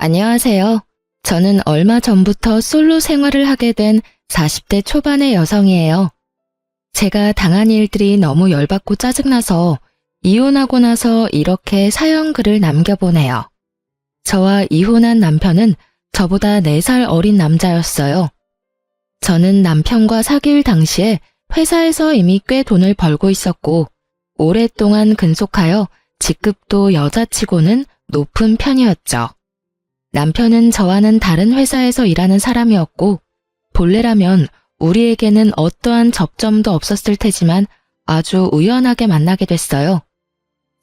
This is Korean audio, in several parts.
안녕하세요. 저는 얼마 전부터 솔로 생활을 하게 된 40대 초반의 여성이에요. 제가 당한 일들이 너무 열받고 짜증나서 이혼하고 나서 이렇게 사연글을 남겨보네요. 저와 이혼한 남편은 저보다 4살 어린 남자였어요. 저는 남편과 사귈 당시에 회사에서 이미 꽤 돈을 벌고 있었고 오랫동안 근속하여 직급도 여자치고는 높은 편이었죠. 남편은 저와는 다른 회사에서 일하는 사람이었고 본래라면 우리에게는 어떠한 접점도 없었을 테지만 아주 우연하게 만나게 됐어요.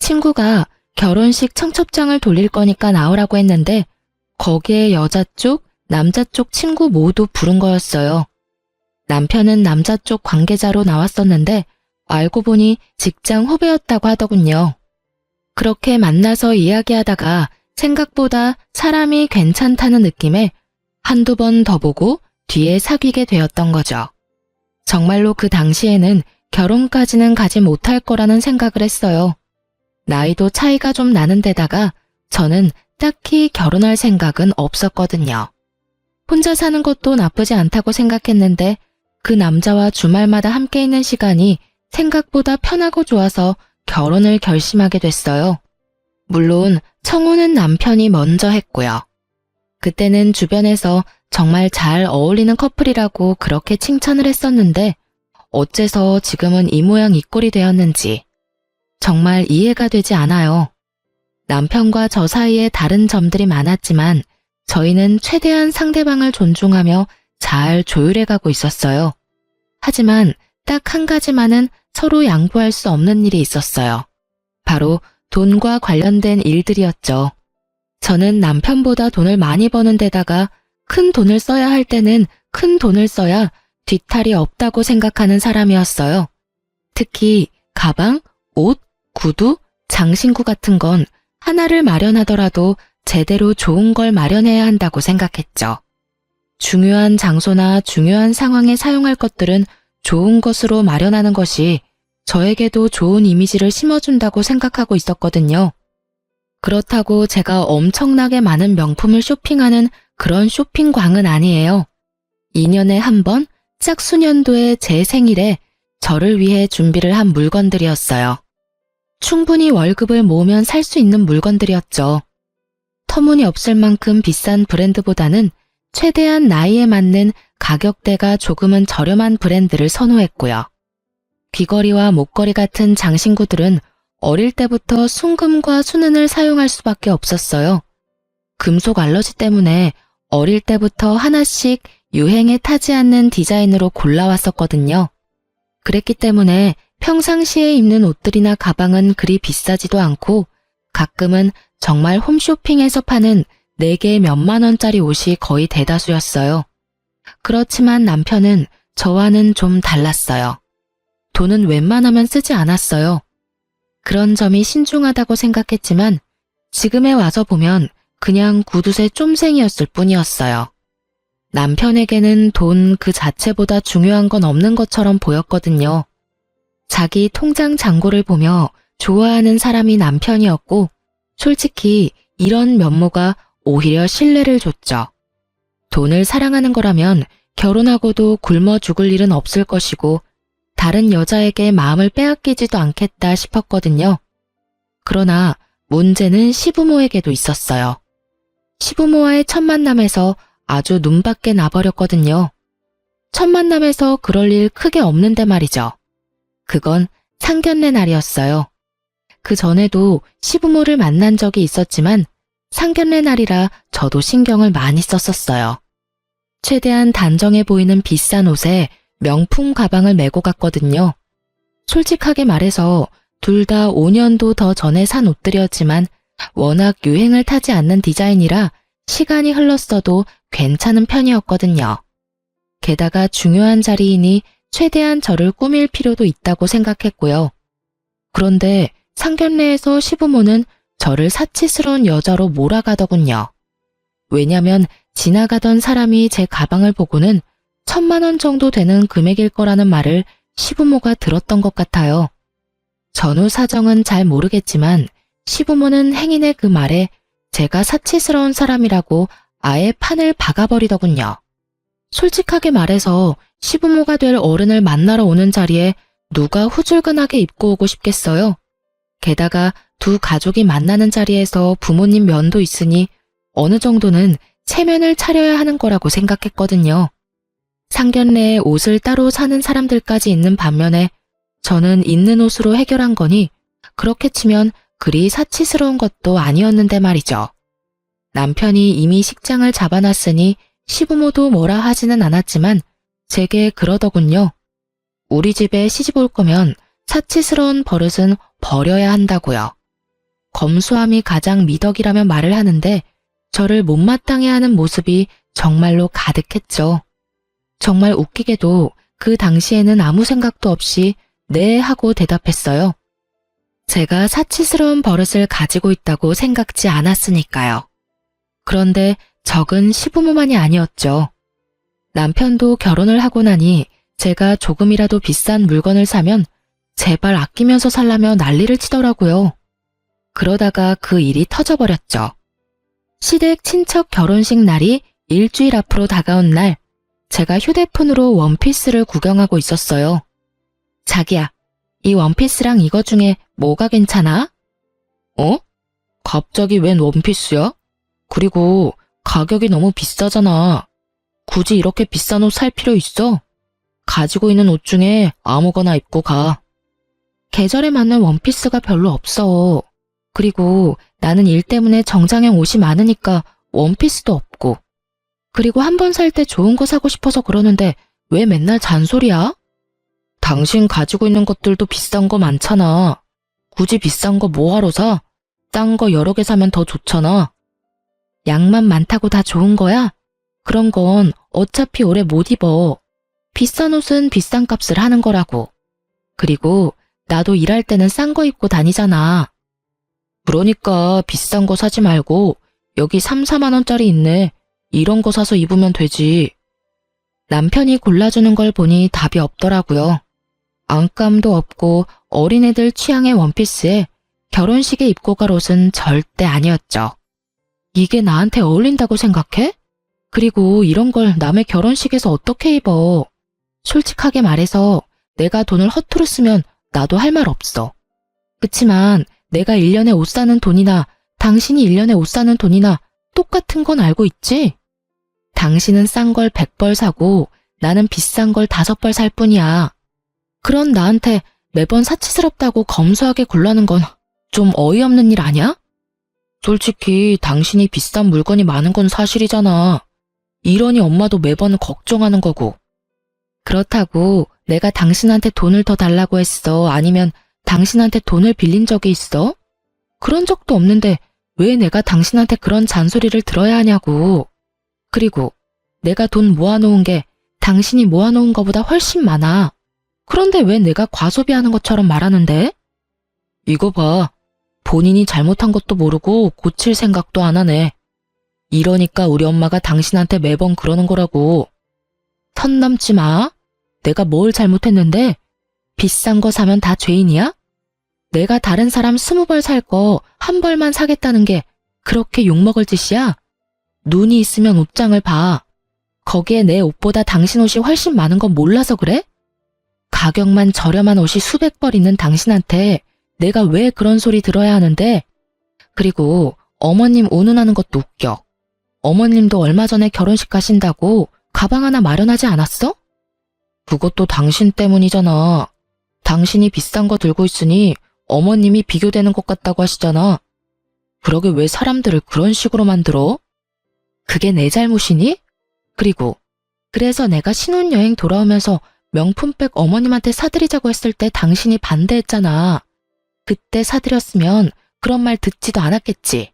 친구가 결혼식 청첩장을 돌릴 거니까 나오라고 했는데 거기에 여자 쪽, 남자 쪽 친구 모두 부른 거였어요. 남편은 남자 쪽 관계자로 나왔었는데 알고 보니 직장 후배였다고 하더군요. 그렇게 만나서 이야기하다가 생각보다 사람이 괜찮다는 느낌에 한두 번 더 보고 뒤에 사귀게 되었던 거죠. 정말로 그 당시에는 결혼까지는 가지 못할 거라는 생각을 했어요. 나이도 차이가 좀 나는 데다가 저는 딱히 결혼할 생각은 없었거든요. 혼자 사는 것도 나쁘지 않다고 생각했는데 그 남자와 주말마다 함께 있는 시간이 생각보다 편하고 좋아서 결혼을 결심하게 됐어요. 물론 청혼은 남편이 먼저 했고요. 그때는 주변에서 정말 잘 어울리는 커플이라고 그렇게 칭찬을 했었는데 어째서 지금은 이 모양 이 꼴이 되었는지 정말 이해가 되지 않아요. 남편과 저 사이에 다른 점들이 많았지만 저희는 최대한 상대방을 존중하며 잘 조율해가고 있었어요. 하지만 딱 한 가지만은 서로 양보할 수 없는 일이 있었어요. 바로 돈과 관련된 일들이었죠. 저는 남편보다 돈을 많이 버는 데다가 큰 돈을 써야 할 때는 큰 돈을 써야 뒤탈이 없다고 생각하는 사람이었어요. 특히 가방, 옷, 구두, 장신구 같은 건 하나를 마련하더라도 제대로 좋은 걸 마련해야 한다고 생각했죠. 중요한 장소나 중요한 상황에 사용할 것들은 좋은 것으로 마련하는 것이 저에게도 좋은 이미지를 심어준다고 생각하고 있었거든요. 그렇다고 제가 엄청나게 많은 명품을 쇼핑하는 그런 쇼핑광은 아니에요. 2년에 한 번 짝수년도의 제 생일에 저를 위해 준비를 한 물건들이었어요. 충분히 월급을 모으면 살 수 있는 물건들이었죠. 터무니없을 만큼 비싼 브랜드보다는 최대한 나이에 맞는 가격대가 조금은 저렴한 브랜드를 선호했고요. 귀걸이와 목걸이 같은 장신구들은 어릴 때부터 순금과 순은을 사용할 수밖에 없었어요. 금속 알러지 때문에 어릴 때부터 하나씩 유행에 타지 않는 디자인으로 골라왔었거든요. 그랬기 때문에 평상시에 입는 옷들이나 가방은 그리 비싸지도 않고 가끔은 정말 홈쇼핑에서 파는 4개 몇만 원짜리 옷이 거의 대다수였어요. 그렇지만 남편은 저와는 좀 달랐어요. 돈은 웬만하면 쓰지 않았어요. 그런 점이 신중하다고 생각했지만 지금에 와서 보면 그냥 구두쇠 쫌생이었을 뿐이었어요. 남편에게는 돈 그 자체보다 중요한 건 없는 것처럼 보였거든요. 자기 통장 잔고를 보며 좋아하는 사람이 남편이었고 솔직히 이런 면모가 오히려 신뢰를 줬죠. 돈을 사랑하는 거라면 결혼하고도 굶어 죽을 일은 없을 것이고 다른 여자에게 마음을 빼앗기지도 않겠다 싶었거든요. 그러나 문제는 시부모에게도 있었어요. 시부모와의 첫 만남에서 아주 눈밖에 나버렸거든요. 첫 만남에서 그럴 일 크게 없는데 말이죠. 그건 상견례 날이었어요. 그 전에도 시부모를 만난 적이 있었지만 상견례 날이라 저도 신경을 많이 썼었어요. 최대한 단정해 보이는 비싼 옷에 명품 가방을 메고 갔거든요. 솔직하게 말해서 둘 다 5년도 더 전에 산 옷들이었지만 워낙 유행을 타지 않는 디자인이라 시간이 흘렀어도 괜찮은 편이었거든요. 게다가 중요한 자리이니 최대한 저를 꾸밀 필요도 있다고 생각했고요. 그런데 상견례에서 시부모는 저를 사치스러운 여자로 몰아가더군요. 왜냐면 지나가던 사람이 제 가방을 보고는 1,000만 원 정도 되는 금액일 거라는 말을 시부모가 들었던 것 같아요. 전후 사정은 잘 모르겠지만 시부모는 행인의 그 말에 제가 사치스러운 사람이라고 아예 판을 박아버리더군요. 솔직하게 말해서 시부모가 될 어른을 만나러 오는 자리에 누가 후줄근하게 입고 오고 싶겠어요. 게다가 두 가족이 만나는 자리에서 부모님 면도 있으니 어느 정도는 체면을 차려야 하는 거라고 생각했거든요. 상견례에 옷을 따로 사는 사람들까지 있는 반면에 저는 있는 옷으로 해결한 거니 그렇게 치면 그리 사치스러운 것도 아니었는데 말이죠. 남편이 이미 식장을 잡아놨으니 시부모도 뭐라 하지는 않았지만 제게 그러더군요. 우리 집에 시집 올 거면 사치스러운 버릇은 버려야 한다고요. 검소함이 가장 미덕이라며 말을 하는데 저를 못마땅해 하는 모습이 정말로 가득했죠. 정말 웃기게도 그 당시에는 아무 생각도 없이 네 하고 대답했어요. 제가 사치스러운 버릇을 가지고 있다고 생각지 않았으니까요. 그런데 적은 시부모만이 아니었죠. 남편도 결혼을 하고 나니 제가 조금이라도 비싼 물건을 사면 제발 아끼면서 살라며 난리를 치더라고요. 그러다가 그 일이 터져버렸죠. 시댁 친척 결혼식 날이 일주일 앞으로 다가온 날, 제가 휴대폰으로 원피스를 구경하고 있었어요. 자기야, 이 원피스랑 이거 중에 뭐가 괜찮아? 어? 갑자기 웬 원피스야? 그리고 가격이 너무 비싸잖아. 굳이 이렇게 비싼 옷 살 필요 있어? 가지고 있는 옷 중에 아무거나 입고 가. 계절에 맞는 원피스가 별로 없어. 그리고 나는 일 때문에 정장형 옷이 많으니까 원피스도 없고. 그리고 한 번 살 때 좋은 거 사고 싶어서 그러는데 왜 맨날 잔소리야? 당신 가지고 있는 것들도 비싼 거 많잖아. 굳이 비싼 거 뭐하러 사? 싼 거 여러 개 사면 더 좋잖아. 양만 많다고 다 좋은 거야? 그런 건 어차피 오래 못 입어. 비싼 옷은 비싼 값을 하는 거라고. 그리고 나도 일할 때는 싼 거 입고 다니잖아. 그러니까 비싼 거 사지 말고 여기 3, 4만 원짜리 있네. 이런 거 사서 입으면 되지. 남편이 골라주는 걸 보니 답이 없더라고요. 안감도 없고 어린애들 취향의 원피스에 결혼식에 입고 갈 옷은 절대 아니었죠. 이게 나한테 어울린다고 생각해? 그리고 이런 걸 남의 결혼식에서 어떻게 입어? 솔직하게 말해서 내가 돈을 허투루 쓰면 나도 할 말 없어. 그치만 내가 1년에 옷 사는 돈이나 당신이 1년에 옷 사는 돈이나 똑같은 건 알고 있지? 당신은 싼 걸 100벌 사고 나는 비싼 걸 5벌 살 뿐이야. 그런 나한테 매번 사치스럽다고 검소하게 굴라는 건 좀 어이없는 일 아니야? 솔직히 당신이 비싼 물건이 많은 건 사실이잖아. 이러니 엄마도 매번 걱정하는 거고. 그렇다고 내가 당신한테 돈을 더 달라고 했어? 아니면 당신한테 돈을 빌린 적이 있어? 그런 적도 없는데 왜 내가 당신한테 그런 잔소리를 들어야 하냐고. 그리고 내가 돈 모아놓은 게 당신이 모아놓은 거보다 훨씬 많아. 그런데 왜 내가 과소비하는 것처럼 말하는데? 이거 봐. 본인이 잘못한 것도 모르고 고칠 생각도 안 하네. 이러니까 우리 엄마가 당신한테 매번 그러는 거라고. 선 넘지 마. 내가 뭘 잘못했는데? 비싼 거 사면 다 죄인이야? 내가 다른 사람 20벌 살 거 1벌만 사겠다는 게 그렇게 욕먹을 짓이야? 눈이 있으면 옷장을 봐. 거기에 내 옷보다 당신 옷이 훨씬 많은 건 몰라서 그래? 가격만 저렴한 옷이 수백 벌 있는 당신한테 내가 왜 그런 소리 들어야 하는데? 그리고 어머님 운운하는 것도 웃겨. 어머님도 얼마 전에 결혼식 가신다고 가방 하나 마련하지 않았어? 그것도 당신 때문이잖아. 당신이 비싼 거 들고 있으니 어머님이 비교되는 것 같다고 하시잖아. 그러게 왜 사람들을 그런 식으로 만들어? 그게 내 잘못이니? 그리고 그래서 내가 신혼여행 돌아오면서 명품백 어머님한테 사드리자고 했을 때 당신이 반대했잖아. 그때 사드렸으면 그런 말 듣지도 않았겠지.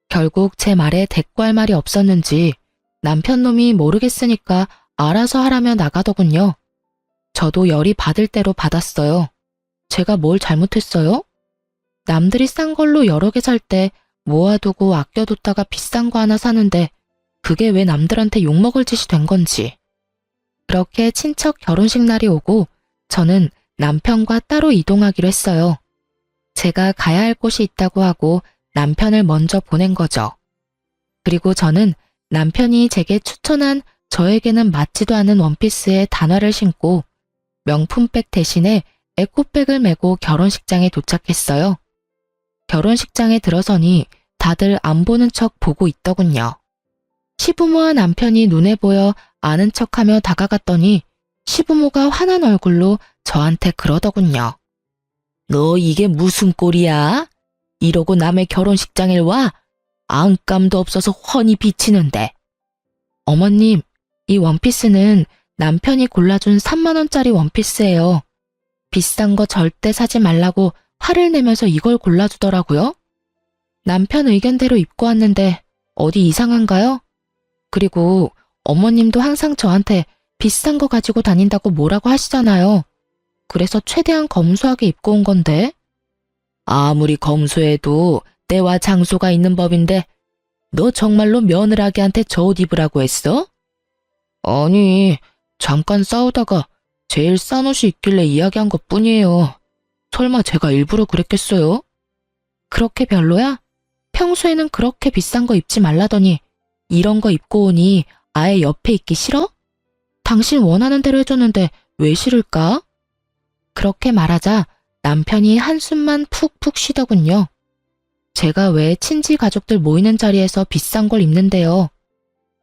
결국 제 말에 대꾸할 말이 없었는지 남편 놈이 모르겠으니까 알아서 하라며 나가더군요. 저도 열이 받을 대로 받았어요. 제가 뭘 잘못했어요? 남들이 싼 걸로 여러 개 살 때 모아두고 아껴뒀다가 비싼 거 하나 사는데 그게 왜 남들한테 욕먹을 짓이 된 건지. 그렇게 친척 결혼식 날이 오고 저는 남편과 따로 이동하기로 했어요. 제가 가야 할 곳이 있다고 하고 남편을 먼저 보낸 거죠. 그리고 저는 남편이 제게 추천한 저에게는 맞지도 않은 원피스에 단화를 신고 명품백 대신에 에코백을 메고 결혼식장에 도착했어요. 결혼식장에 들어서니 다들 안 보는 척 보고 있더군요. 시부모와 남편이 눈에 보여 아는 척하며 다가갔더니 시부모가 화난 얼굴로 저한테 그러더군요. 너 이게 무슨 꼴이야? 이러고 남의 결혼식장에 와? 안감도 없어서 훤히 비치는데. 어머님, 이 원피스는 남편이 골라준 3만 원짜리 원피스예요. 비싼 거 절대 사지 말라고 화를 내면서 이걸 골라주더라고요. 남편 의견대로 입고 왔는데 어디 이상한가요? 그리고 어머님도 항상 저한테 비싼 거 가지고 다닌다고 뭐라고 하시잖아요. 그래서 최대한 검소하게 입고 온 건데. 아무리 검소해도 때와 장소가 있는 법인데 너 정말로 며느라기한테 저 옷 입으라고 했어? 아니, 잠깐 싸우다가 제일 싼 옷이 있길래 이야기한 것뿐이에요. 설마 제가 일부러 그랬겠어요? 그렇게 별로야? 평소에는 그렇게 비싼 거 입지 말라더니 이런 거 입고 오니 아예 옆에 있기 싫어? 당신 원하는 대로 해줬는데 왜 싫을까? 그렇게 말하자 남편이 한숨만 푹푹 쉬더군요. 제가 왜 친지 가족들 모이는 자리에서 비싼 걸 입는데요.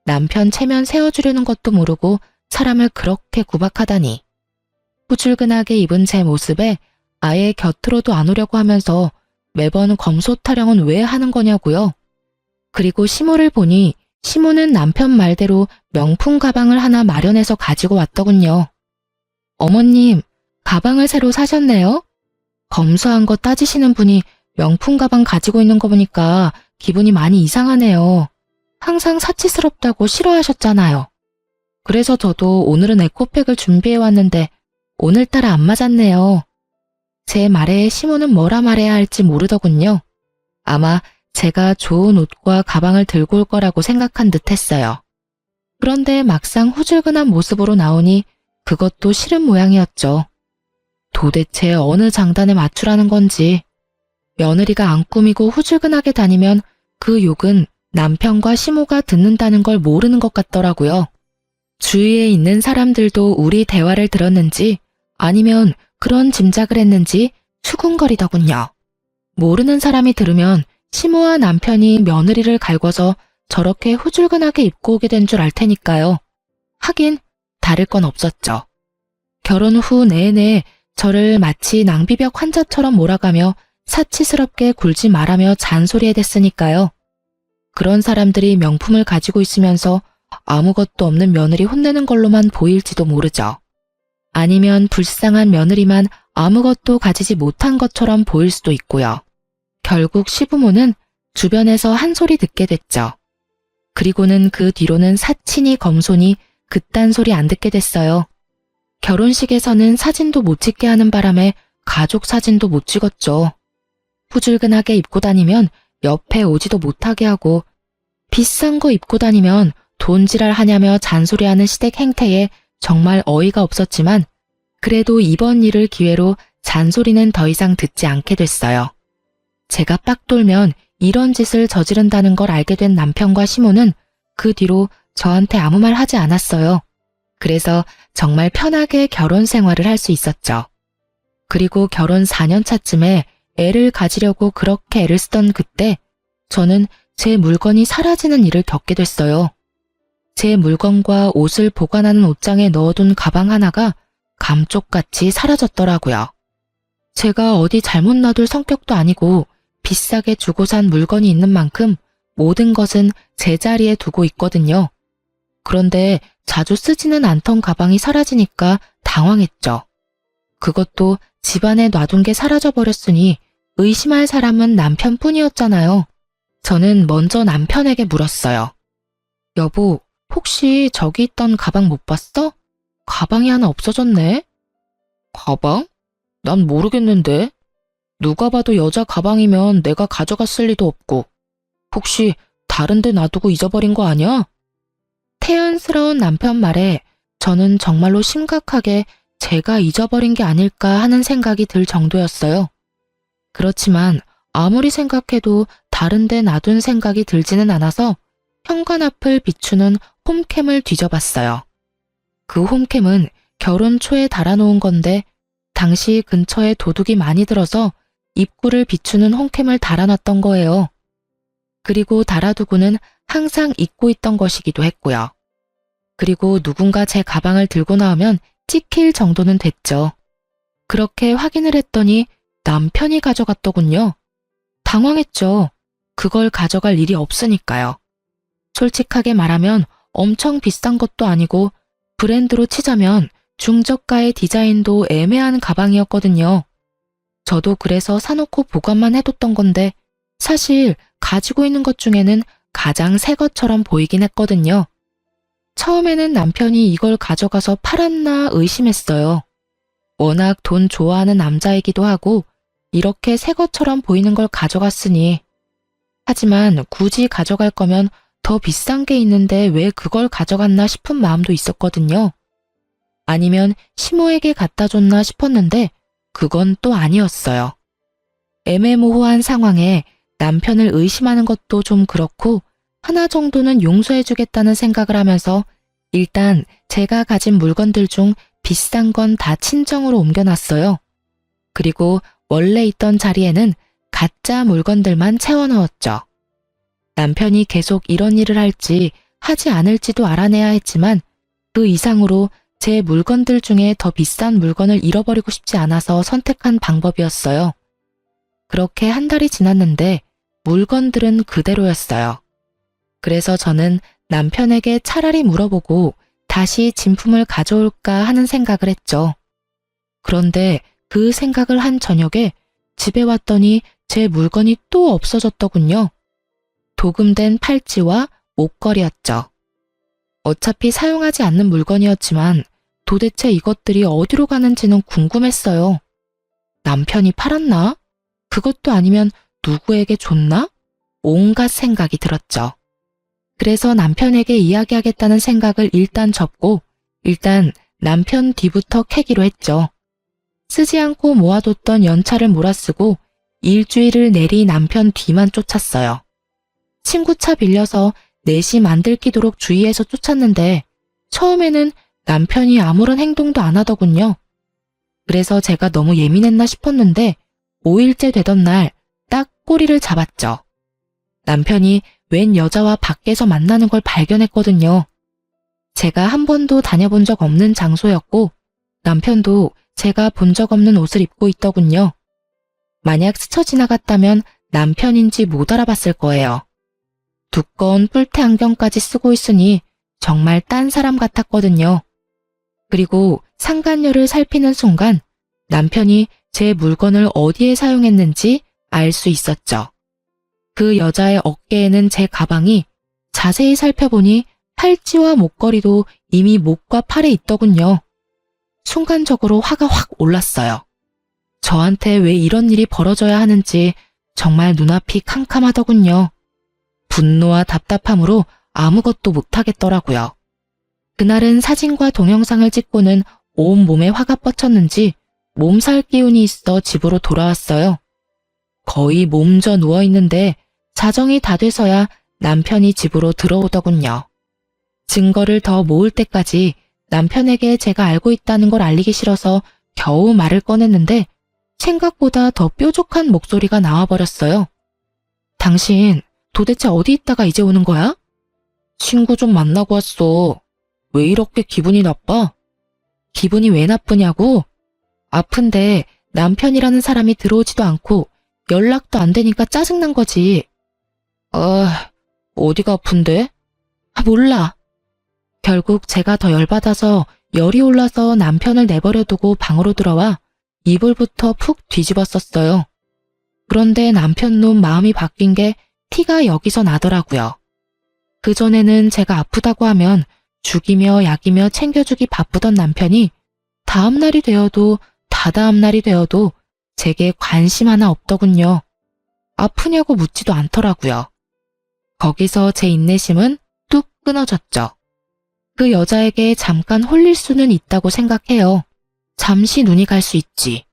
남편 체면 세워주려는 것도 모르고 사람을 그렇게 구박하다니. 후줄근하게 입은 제 모습에 아예 곁으로도 안 오려고 하면서 매번 검소 타령은 왜 하는 거냐고요. 그리고 시모를 보니 시모는 남편 말대로 명품 가방을 하나 마련해서 가지고 왔더군요. 어머님, 가방을 새로 사셨네요? 검소한 거 따지시는 분이 명품 가방 가지고 있는 거 보니까 기분이 많이 이상하네요. 항상 사치스럽다고 싫어하셨잖아요. 그래서 저도 오늘은 에코백을 준비해 왔는데 오늘따라 안 맞았네요. 제 말에 시모는 뭐라 말해야 할지 모르더군요. 아마 제가 좋은 옷과 가방을 들고 올 거라고 생각한 듯 했어요. 그런데 막상 후줄근한 모습으로 나오니 그것도 싫은 모양이었죠. 도대체 어느 장단에 맞추라는 건지. 며느리가 안 꾸미고 후줄근하게 다니면 그 욕은 남편과 시모가 듣는다는 걸 모르는 것 같더라고요. 주위에 있는 사람들도 우리 대화를 들었는지 아니면 그런 짐작을 했는지 수군거리더군요. 모르는 사람이 들으면 시모와 남편이 며느리를 갈궈서 저렇게 후줄근하게 입고 오게 된 줄 알 테니까요. 하긴 다를 건 없었죠. 결혼 후 내내 저를 마치 낭비벽 환자처럼 몰아가며 사치스럽게 굴지 말라며 잔소리해댔으니까요. 그런 사람들이 명품을 가지고 있으면서 아무것도 없는 며느리 혼내는 걸로만 보일지도 모르죠. 아니면 불쌍한 며느리만 아무것도 가지지 못한 것처럼 보일 수도 있고요. 결국 시부모는 주변에서 한 소리 듣게 됐죠. 그리고는 그 뒤로는 사치니 검소니 그딴 소리 안 듣게 됐어요. 결혼식에서는 사진도 못 찍게 하는 바람에 가족 사진도 못 찍었죠. 후줄근하게 입고 다니면 옆에 오지도 못하게 하고 비싼 거 입고 다니면 돈지랄 하냐며 잔소리하는 시댁 행태에 정말 어이가 없었지만 그래도 이번 일을 기회로 잔소리는 더 이상 듣지 않게 됐어요. 제가 빡 돌면 이런 짓을 저지른다는 걸 알게 된 남편과 시모는 그 뒤로 저한테 아무 말 하지 않았어요. 그래서 정말 편하게 결혼 생활을 할 수 있었죠. 그리고 결혼 4년 차쯤에 애를 가지려고 그렇게 애를 쓰던 그때 저는 제 물건이 사라지는 일을 겪게 됐어요. 제 물건과 옷을 보관하는 옷장에 넣어둔 가방 하나가 감쪽같이 사라졌더라고요. 제가 어디 잘못 놔둘 성격도 아니고 비싸게 주고 산 물건이 있는 만큼 모든 것은 제자리에 두고 있거든요. 그런데 자주 쓰지는 않던 가방이 사라지니까 당황했죠. 그것도 집안에 놔둔 게 사라져버렸으니 의심할 사람은 남편뿐이었잖아요. 저는 먼저 남편에게 물었어요. 여보, 혹시 저기 있던 가방 못 봤어? 가방이 하나 없어졌네. 가방? 난 모르겠는데. 누가 봐도 여자 가방이면 내가 가져갔을 리도 없고. 혹시 다른 데 놔두고 잊어버린 거 아니야? 태연스러운 남편 말에 저는 정말로 심각하게 제가 잊어버린 게 아닐까 하는 생각이 들 정도였어요. 그렇지만 아무리 생각해도 다른 데 놔둔 생각이 들지는 않아서 현관 앞을 비추는 홈캠을 뒤져봤어요. 그 홈캠은 결혼 초에 달아놓은 건데 당시 근처에 도둑이 많이 들어서 입구를 비추는 홈캠을 달아놨던 거예요. 그리고 달아두고는 항상 잊고 있던 것이기도 했고요. 그리고 누군가 제 가방을 들고 나오면 찍힐 정도는 됐죠. 그렇게 확인을 했더니 남편이 가져갔더군요. 당황했죠. 그걸 가져갈 일이 없으니까요. 솔직하게 말하면 엄청 비싼 것도 아니고 브랜드로 치자면 중저가의 디자인도 애매한 가방이었거든요. 저도 그래서 사놓고 보관만 해뒀던 건데 사실 가지고 있는 것 중에는 가장 새 것처럼 보이긴 했거든요. 처음에는 남편이 이걸 가져가서 팔았나 의심했어요. 워낙 돈 좋아하는 남자이기도 하고 이렇게 새 것처럼 보이는 걸 가져갔으니. 하지만 굳이 가져갈 거면 더 비싼 게 있는데 왜 그걸 가져갔나 싶은 마음도 있었거든요. 아니면 시모에게 갖다 줬나 싶었는데 그건 또 아니었어요. 애매모호한 상황에 남편을 의심하는 것도 좀 그렇고 하나 정도는 용서해주겠다는 생각을 하면서 일단 제가 가진 물건들 중 비싼 건 다 친정으로 옮겨놨어요. 그리고 원래 있던 자리에는 가짜 물건들만 채워넣었죠. 남편이 계속 이런 일을 할지 하지 않을지도 알아내야 했지만 그 이상으로 제 물건들 중에 더 비싼 물건을 잃어버리고 싶지 않아서 선택한 방법이었어요. 그렇게 한 달이 지났는데 물건들은 그대로였어요. 그래서 저는 남편에게 차라리 물어보고 다시 진품을 가져올까 하는 생각을 했죠. 그런데 그 생각을 한 저녁에 집에 왔더니 제 물건이 또 없어졌더군요. 도금된 팔찌와 목걸이였죠. 어차피 사용하지 않는 물건이었지만 도대체 이것들이 어디로 가는지는 궁금했어요. 남편이 팔았나? 그것도 아니면 누구에게 줬나? 온갖 생각이 들었죠. 그래서 남편에게 이야기하겠다는 생각을 일단 접고 일단 남편 뒤부터 캐기로 했죠. 쓰지 않고 모아뒀던 연차를 몰아쓰고 일주일을 내리 남편 뒤만 쫓았어요. 친구 차 빌려서 내심 안 들키도록 주의해서 쫓았는데 처음에는 남편이 아무런 행동도 안 하더군요. 그래서 제가 너무 예민했나 싶었는데 5일째 되던 날 딱 꼬리를 잡았죠. 남편이 웬 여자와 밖에서 만나는 걸 발견했거든요. 제가 한 번도 다녀본 적 없는 장소였고 남편도 제가 본 적 없는 옷을 입고 있더군요. 만약 스쳐 지나갔다면 남편인지 못 알아봤을 거예요. 두꺼운 뿔테 안경까지 쓰고 있으니 정말 딴 사람 같았거든요. 그리고 상간녀를 살피는 순간 남편이 제 물건을 어디에 사용했는지 알 수 있었죠. 그 여자의 어깨에는 제 가방이 자세히 살펴보니 팔찌와 목걸이도 이미 목과 팔에 있더군요. 순간적으로 화가 확 올랐어요. 저한테 왜 이런 일이 벌어져야 하는지 정말 눈앞이 캄캄하더군요. 분노와 답답함으로 아무것도 못하겠더라고요. 그날은 사진과 동영상을 찍고는 온몸에 화가 뻗쳤는지 몸살 기운이 있어 집으로 돌아왔어요. 거의 몸져 누워있는데 자정이 다 돼서야 남편이 집으로 들어오더군요. 증거를 더 모을 때까지 남편에게 제가 알고 있다는 걸 알리기 싫어서 겨우 말을 꺼냈는데 생각보다 더 뾰족한 목소리가 나와버렸어요. 당신 도대체 어디 있다가 이제 오는 거야? 친구 좀 만나고 왔어. 왜 이렇게 기분이 나빠? 기분이 왜 나쁘냐고? 아픈데 남편이라는 사람이 들어오지도 않고 연락도 안 되니까 짜증난 거지. 어디가 아픈데? 몰라. 결국 제가 더 열받아서 열이 올라서 남편을 내버려두고 방으로 들어와 이불부터 푹 뒤집었었어요. 그런데 남편 놈 마음이 바뀐 게 티가 여기서 나더라고요. 그전에는 제가 아프다고 하면 죽이며 약이며 챙겨주기 바쁘던 남편이 다음날이 되어도 다다음날이 되어도 제게 관심 하나 없더군요. 아프냐고 묻지도 않더라고요. 거기서 제 인내심은 뚝 끊어졌죠. 그 여자에게 잠깐 홀릴 수는 있다고 생각해요. 잠시 눈이 갈 수 있지.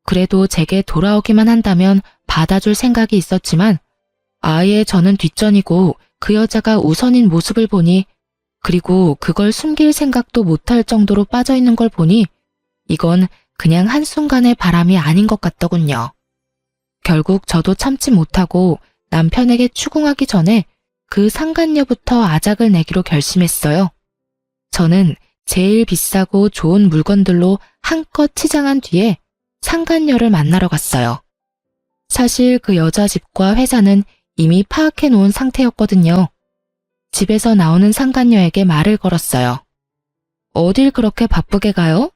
그래도 제게 돌아오기만 한다면 받아줄 생각이 있었지만 아예 저는 뒷전이고 그 여자가 우선인 모습을 보니, 그리고 그걸 숨길 생각도 못할 정도로 빠져있는 걸 보니 이건 그냥 한순간의 바람이 아닌 것 같더군요. 결국 저도 참지 못하고 남편에게 추궁하기 전에 그 상간녀부터 아작을 내기로 결심했어요. 저는 제일 비싸고 좋은 물건들로 한껏 치장한 뒤에 상간녀를 만나러 갔어요. 사실 그 여자 집과 회사는 이미 파악해 놓은 상태였거든요. 집에서 나오는 상간녀에게 말을 걸었어요. 어딜 그렇게 바쁘게 가요?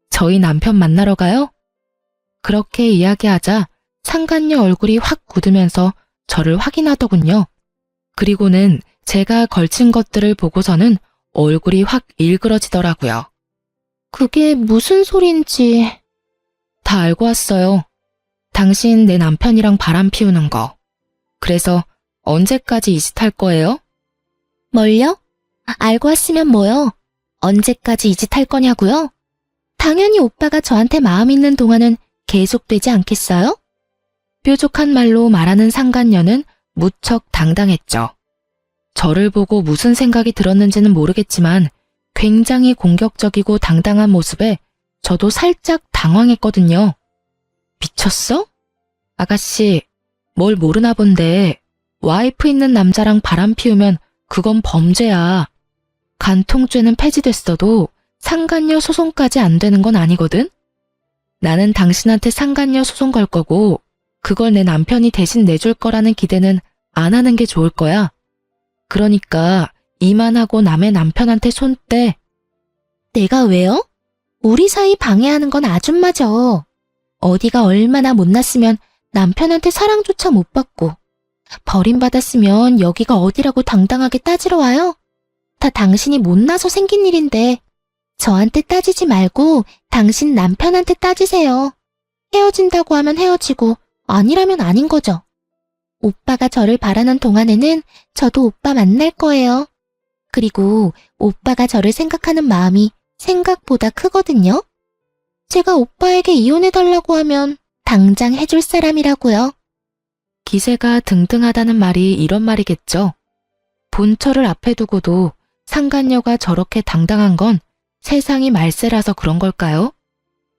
저희 남편 만나러 가요? 그렇게 이야기하자 상간녀 얼굴이 확 굳으면서 저를 확인하더군요. 그리고는 제가 걸친 것들을 보고서는 얼굴이 확 일그러지더라고요. 그게 무슨 소린지. 다 알고 왔어요. 당신 내 남편이랑 바람 피우는 거. 그래서 언제까지 이 짓 할 거예요? 뭘요? 알고 왔으면 뭐요? 언제까지 이 짓 할 거냐고요? 당연히 오빠가 저한테 마음 있는 동안은 계속되지 않겠어요? 뾰족한 말로 말하는 상간녀는 무척 당당했죠. 저를 보고 무슨 생각이 들었는지는 모르겠지만 굉장히 공격적이고 당당한 모습에 저도 살짝 당황했거든요. 미쳤어? 아가씨, 뭘 모르나 본데 와이프 있는 남자랑 바람 피우면 그건 범죄야. 간통죄는 폐지됐어도 상간녀 소송까지 안 되는 건 아니거든? 나는 당신한테 상간녀 소송 걸 거고 그걸 내 남편이 대신 내줄 거라는 기대는 안 하는 게 좋을 거야. 그러니까 이만하고 남의 남편한테 손 떼. 내가 왜요? 우리 사이 방해하는 건 아줌마죠. 어디가 얼마나 못났으면 남편한테 사랑조차 못 받고 버림받았으면 여기가 어디라고 당당하게 따지러 와요? 다 당신이 못나서 생긴 일인데 저한테 따지지 말고 당신 남편한테 따지세요. 헤어진다고 하면 헤어지고 아니라면 아닌 거죠. 오빠가 저를 바라는 동안에는 저도 오빠 만날 거예요. 그리고 오빠가 저를 생각하는 마음이 생각보다 크거든요. 제가 오빠에게 이혼해달라고 하면 당장 해줄 사람이라고요. 기세가 등등하다는 말이 이런 말이겠죠. 본처를 앞에 두고도 상간녀가 저렇게 당당한 건 세상이 말세라서 그런 걸까요?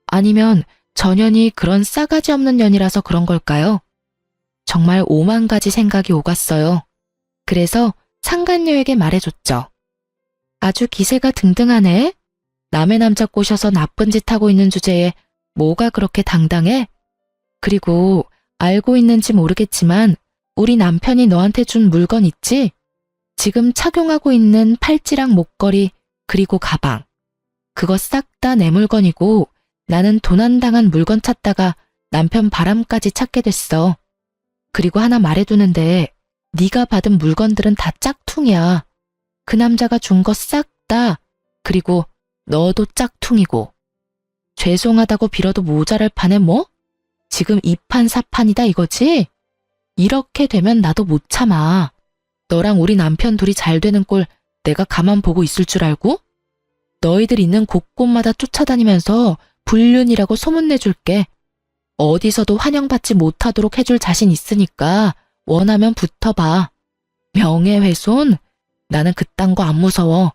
아니면 전연이 그런 싸가지 없는 년이라서 그런 걸까요? 정말 오만 가지 생각이 오갔어요. 그래서 상간녀에게 말해줬죠. 아주 기세가 등등하네? 남의 남자 꼬셔서 나쁜 짓 하고 있는 주제에 뭐가 그렇게 당당해? 그리고 알고 있는지 모르겠지만 우리 남편이 너한테 준 물건 있지? 지금 착용하고 있는 팔찌랑 목걸이 그리고 가방. 그거 싹 다 내 물건이고 나는 도난당한 물건 찾다가 남편 바람까지 찾게 됐어. 그리고 하나 말해두는데 네가 받은 물건들은 다 짝퉁이야. 그 남자가 준 거 싹 다. 그리고 너도 짝퉁이고. 죄송하다고 빌어도 모자랄 판에 뭐? 지금 이판사판이다 이거지? 이렇게 되면 나도 못 참아. 너랑 우리 남편 둘이 잘 되는 꼴 내가 가만 보고 있을 줄 알고? 너희들 있는 곳곳마다 쫓아다니면서 불륜이라고 소문내줄게. 어디서도 환영받지 못하도록 해줄 자신 있으니까 원하면 붙어봐. 명예훼손? 나는 그딴 거 안 무서워.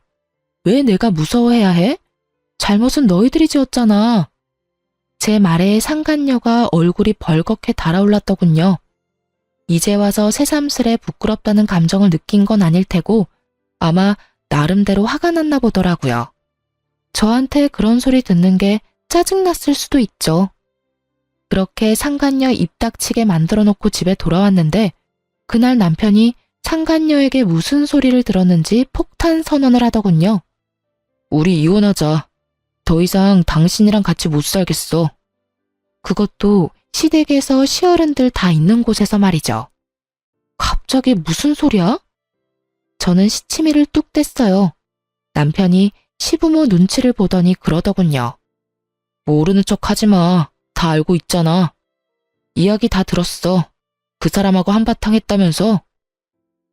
왜 내가 무서워해야 해? 잘못은 너희들이 지었잖아. 제 말에 상간녀가 얼굴이 벌겋게 달아올랐더군요. 이제 와서 새삼스레 부끄럽다는 감정을 느낀 건 아닐 테고 아마 나름대로 화가 났나 보더라고요. 저한테 그런 소리 듣는 게 짜증났을 수도 있죠. 그렇게 상간녀 입 닥치게 만들어 놓고 집에 돌아왔는데 그날 남편이 상간녀에게 무슨 소리를 들었는지 폭탄 선언을 하더군요. 우리 이혼하자. 더 이상 당신이랑 같이 못 살겠어. 그것도 시댁에서 시어른들 다 있는 곳에서 말이죠. 갑자기 무슨 소리야? 저는 시치미를 뚝 뗐어요. 남편이 시부모 눈치를 보더니 그러더군요. 모르는 척 하지 마. 다 알고 있잖아. 이야기 다 들었어. 그 사람하고 한바탕 했다면서?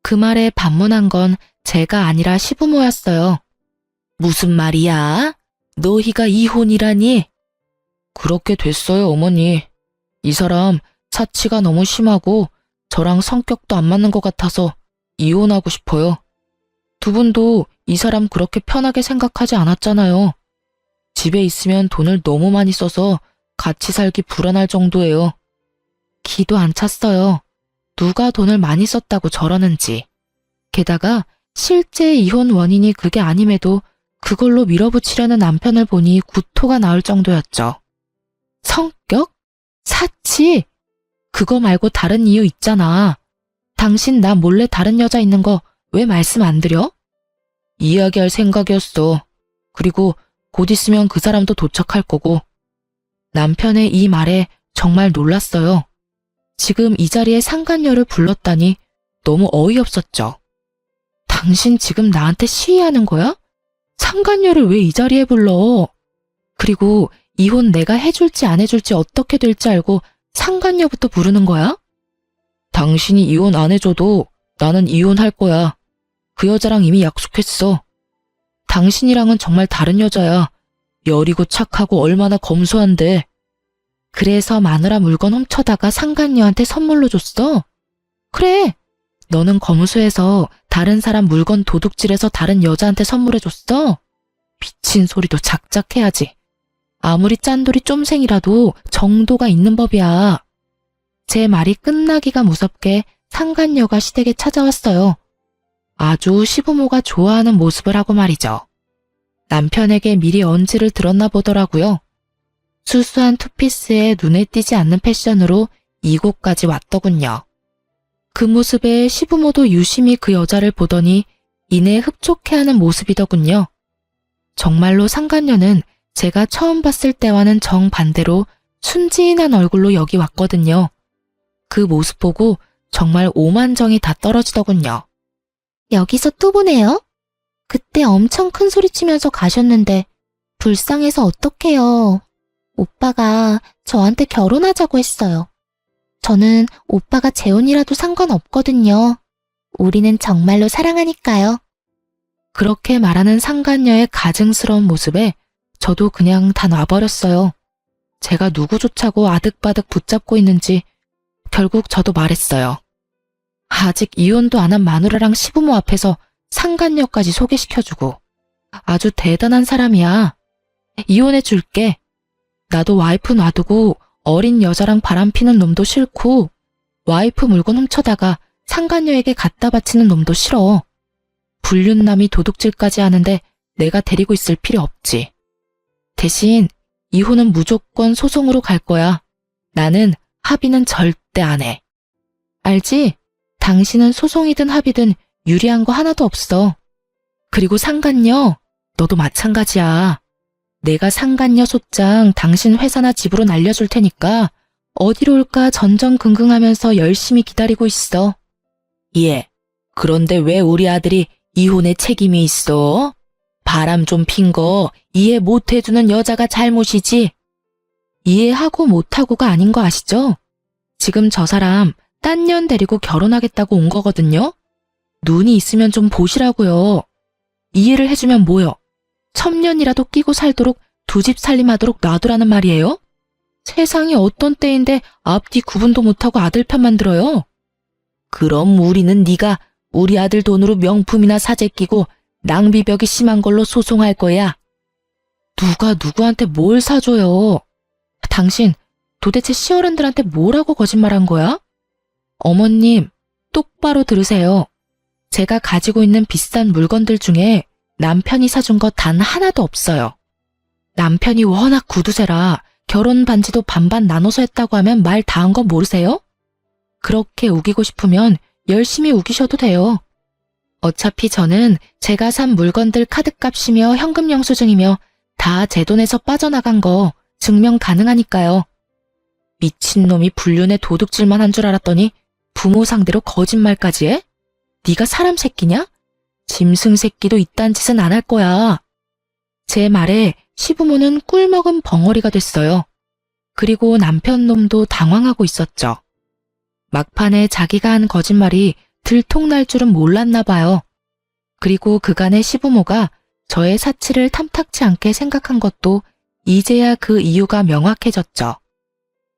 그 말에 반문한 건 제가 아니라 시부모였어요. 무슨 말이야? 너희가 이혼이라니? 그렇게 됐어요, 어머니. 이 사람 사치가 너무 심하고 저랑 성격도 안 맞는 것 같아서 이혼하고 싶어요. 두 분도 이 사람 그렇게 편하게 생각하지 않았잖아요. 집에 있으면 돈을 너무 많이 써서 같이 살기 불안할 정도예요. 기도 안 찼어요. 누가 돈을 많이 썼다고 저러는지. 게다가 실제 이혼 원인이 그게 아님에도 그걸로 밀어붙이려는 남편을 보니 구토가 나올 정도였죠. 성격? 사치? 그거 말고 다른 이유 있잖아. 당신 나 몰래 다른 여자 있는 거 왜 말씀 안 드려? 이야기할 생각이었어. 그리고 곧 있으면 그 사람도 도착할 거고. 남편의 이 말에 정말 놀랐어요. 지금 이 자리에 상간녀를 불렀다니 너무 어이없었죠. 당신 지금 나한테 시위하는 거야? 상간녀를 왜 이 자리에 불러? 그리고 이혼 내가 해줄지 안 해줄지 어떻게 될지 알고 상간녀부터 부르는 거야? 당신이 이혼 안 해줘도 나는 이혼할 거야. 그 여자랑 이미 약속했어. 당신이랑은 정말 다른 여자야. 여리고 착하고 얼마나 검소한데. 그래서 마누라 물건 훔쳐다가 상간녀한테 선물로 줬어? 그래. 너는 검소해서 다른 사람 물건 도둑질해서 다른 여자한테 선물해줬어? 미친 소리도 작작 해야지. 아무리 짠돌이 쫌생이라도 정도가 있는 법이야. 제 말이 끝나기가 무섭게 상간녀가 시댁에 찾아왔어요. 아주 시부모가 좋아하는 모습을 하고 말이죠. 남편에게 미리 언지를 들었나 보더라고요. 수수한 투피스에 눈에 띄지 않는 패션으로 이곳까지 왔더군요. 그 모습에 시부모도 유심히 그 여자를 보더니 이내 흡족해하는 모습이더군요. 정말로 상간녀는 제가 처음 봤을 때와는 정반대로 순진한 얼굴로 여기 왔거든요. 그 모습 보고 정말 오만정이 다 떨어지더군요. 여기서 또 보네요? 그때 엄청 큰 소리 치면서 가셨는데 불쌍해서 어떡해요. 오빠가 저한테 결혼하자고 했어요. 저는 오빠가 재혼이라도 상관없거든요. 우리는 정말로 사랑하니까요. 그렇게 말하는 상간녀의 가증스러운 모습에 저도 그냥 다 놔버렸어요. 제가 누구 좋자고 아득바득 붙잡고 있는지 결국 저도 말했어요. 아직 이혼도 안 한 마누라랑 시부모 앞에서 상간녀까지 소개시켜주고. 아주 대단한 사람이야. 이혼해 줄게. 나도 와이프 놔두고 어린 여자랑 바람피는 놈도 싫고 와이프 물건 훔쳐다가 상간녀에게 갖다 바치는 놈도 싫어. 불륜남이 도둑질까지 하는데 내가 데리고 있을 필요 없지. 대신 이혼은 무조건 소송으로 갈 거야. 나는 합의는 절대 안 해. 알지? 당신은 소송이든 합의든 유리한 거 하나도 없어. 그리고 상간녀, 너도 마찬가지야. 내가 상간녀 소장 당신 회사나 집으로 날려줄 테니까 어디로 올까 전전긍긍하면서 열심히 기다리고 있어. 예, 그런데 왜 우리 아들이 이혼에 책임이 있어? 바람 좀 핀 거 이해 못 해주는 여자가 잘못이지. 이해하고 못하고가 아닌 거 아시죠? 지금 저 사람 딴 년 데리고 결혼하겠다고 온 거거든요. 눈이 있으면 좀 보시라고요. 이해를 해주면 뭐요? 첩년이라도 끼고 살도록 두 집 살림하도록 놔두라는 말이에요? 세상이 어떤 때인데 앞뒤 구분도 못하고 아들 편만 들어요? 그럼 우리는 네가 우리 아들 돈으로 명품이나 사재 끼고 낭비벽이 심한 걸로 소송할 거야. 누가 누구한테 뭘 사줘요? 당신 도대체 시어른들한테 뭐라고 거짓말한 거야? 어머님, 똑바로 들으세요. 제가 가지고 있는 비싼 물건들 중에 남편이 사준 거 단 하나도 없어요. 남편이 워낙 구두쇠라 결혼 반지도 반반 나눠서 했다고 하면 말 다 한 거 모르세요? 그렇게 우기고 싶으면 열심히 우기셔도 돼요. 어차피 저는 제가 산 물건들 카드값이며 현금 영수증이며 다 제 돈에서 빠져나간 거 증명 가능하니까요. 미친놈이 불륜에 도둑질만 한 줄 알았더니 부모 상대로 거짓말까지 해? 네가 사람 새끼냐? 짐승 새끼도 이딴 짓은 안 할 거야. 제 말에 시부모는 꿀먹은 벙어리가 됐어요. 그리고 남편 놈도 당황하고 있었죠. 막판에 자기가 한 거짓말이 들통날 줄은 몰랐나 봐요. 그리고 그간의 시부모가 저의 사치를 탐탁치 않게 생각한 것도 이제야 그 이유가 명확해졌죠.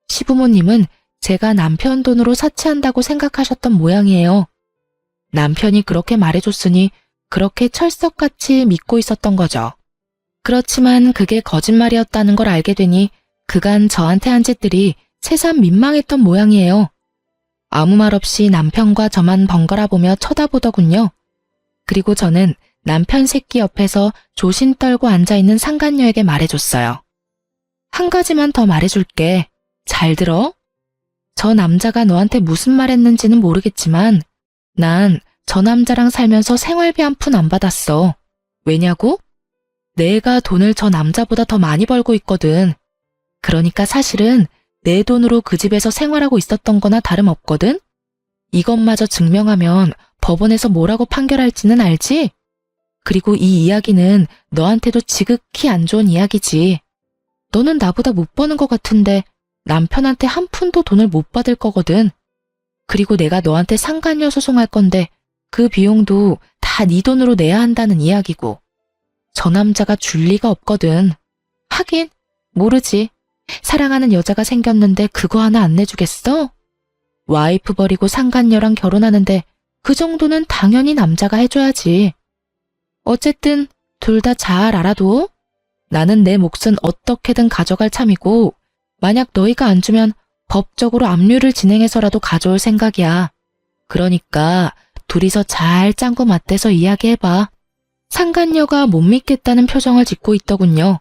시부모님은 제가 남편 돈으로 사치한다고 생각하셨던 모양이에요. 남편이 그렇게 말해줬으니 그렇게 철석같이 믿고 있었던 거죠. 그렇지만 그게 거짓말이었다는 걸 알게 되니 그간 저한테 한 짓들이 새삼 민망했던 모양이에요. 아무 말 없이 남편과 저만 번갈아 보며 쳐다보더군요. 그리고 저는 남편 새끼 옆에서 조신 떨고 앉아있는 상간녀에게 말해줬어요. 한 가지만 더 말해줄게. 잘 들어? 저 남자가 너한테 무슨 말 했는지는 모르겠지만 난 저 남자랑 살면서 생활비 한 푼 안 받았어. 왜냐고? 내가 돈을 저 남자보다 더 많이 벌고 있거든. 그러니까 사실은 내 돈으로 그 집에서 생활하고 있었던 거나 다름없거든? 이것마저 증명하면 법원에서 뭐라고 판결할지는 알지? 그리고 이 이야기는 너한테도 지극히 안 좋은 이야기지. 너는 나보다 못 버는 것 같은데 남편한테 한 푼도 돈을 못 받을 거거든. 그리고 내가 너한테 상간녀 소송할 건데 그 비용도 다 네 돈으로 내야 한다는 이야기고. 저 남자가 줄 리가 없거든. 하긴 모르지. 사랑하는 여자가 생겼는데 그거 하나 안 내주겠어? 와이프 버리고 상간녀랑 결혼하는데 그 정도는 당연히 남자가 해줘야지. 어쨌든 둘 다 잘 알아둬. 나는 내 몫은 어떻게든 가져갈 참이고 만약 너희가 안 주면 법적으로 압류를 진행해서라도 가져올 생각이야. 그러니까 둘이서 잘 짱구 맞대서 이야기해봐. 상간녀가 못 믿겠다는 표정을 짓고 있더군요.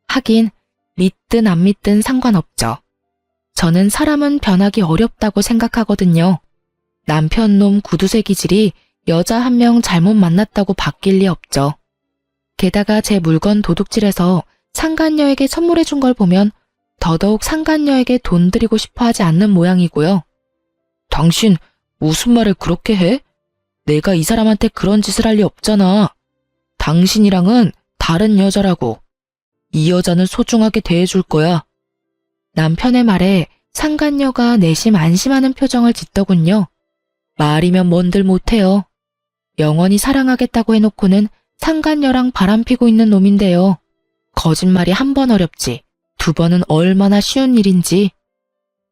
하긴 믿든 안 믿든 상관없죠. 저는 사람은 변하기 어렵다고 생각하거든요. 남편 놈 구두쇠 기질이 여자 한 명 잘못 만났다고 바뀔 리 없죠. 게다가 제 물건 도둑질해서 상간녀에게 선물해 준 걸 보면 더더욱 상간녀에게 돈 드리고 싶어 하지 않는 모양이고요. 당신 무슨 말을 그렇게 해? 내가 이 사람한테 그런 짓을 할 리 없잖아. 당신이랑은 다른 여자라고. 이 여자는 소중하게 대해줄 거야. 남편의 말에 상간녀가 내심 안심하는 표정을 짓더군요. 말이면 뭔들 못해요. 영원히 사랑하겠다고 해놓고는 상간녀랑 바람피고 있는 놈인데요. 거짓말이 한 번 어렵지 두 번은 얼마나 쉬운 일인지.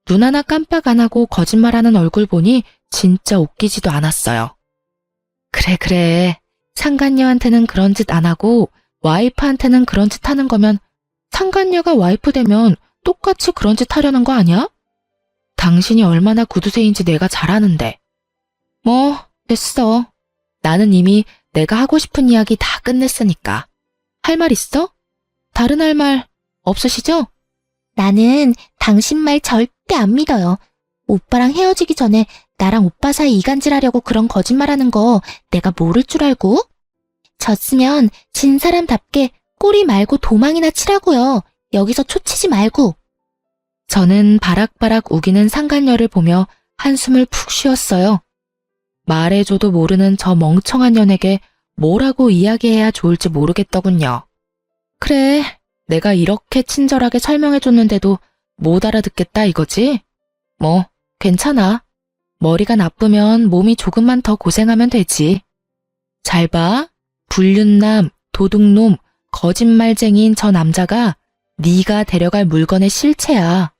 눈 하나 깜빡 안 하고 거짓말하는 얼굴 보니 진짜 웃기지도 않았어요. 그래. 상간녀한테는 그런 짓 안 하고 와이프한테는 그런 짓 하는 거면 상간녀가 와이프 되면 똑같이 그런 짓 하려는 거 아니야? 당신이 얼마나 구두쇠인지 내가 잘 아는데. 뭐 됐어. 나는 이미 내가 하고 싶은 이야기 다 끝냈으니까. 할 말 있어? 다른 할 말 없으시죠? 나는 당신 말 절대 안 믿어요. 오빠랑 헤어지기 전에 나랑 오빠 사이 이간질하려고 그런 거짓말하는 거 내가 모를 줄 알고? 졌으면 진 사람답게 꼬리 말고 도망이나 치라고요. 여기서 초치지 말고. 저는 바락바락 우기는 상간녀를 보며 한숨을 푹 쉬었어요. 말해줘도 모르는 저 멍청한 년에게 뭐라고 이야기해야 좋을지 모르겠더군요. 그래, 내가 이렇게 친절하게 설명해줬는데도 못 알아듣겠다 이거지? 뭐 괜찮아. 머리가 나쁘면 몸이 조금만 더 고생하면 되지. 잘 봐. 불륜남, 도둑놈, 거짓말쟁이인 저 남자가 네가 데려갈 물건의 실체야.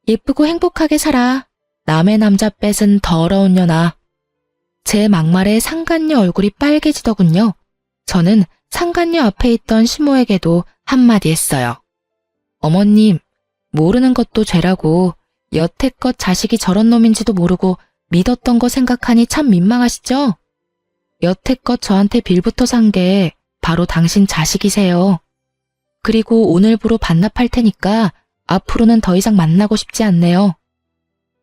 예쁘고 행복하게 살아. 남의 남자 뺏은 더러운 년아. 제 막말에 상간녀 얼굴이 빨개지더군요. 저는 상간녀 앞에 있던 시모에게도 한마디 했어요. 어머님, 모르는 것도 죄라고 여태껏 자식이 저런 놈인지도 모르고 믿었던 거 생각하니 참 민망하시죠? 여태껏 저한테 빌부터 산 게 바로 당신 자식이세요. 그리고 오늘부로 반납할 테니까 앞으로는 더 이상 만나고 싶지 않네요.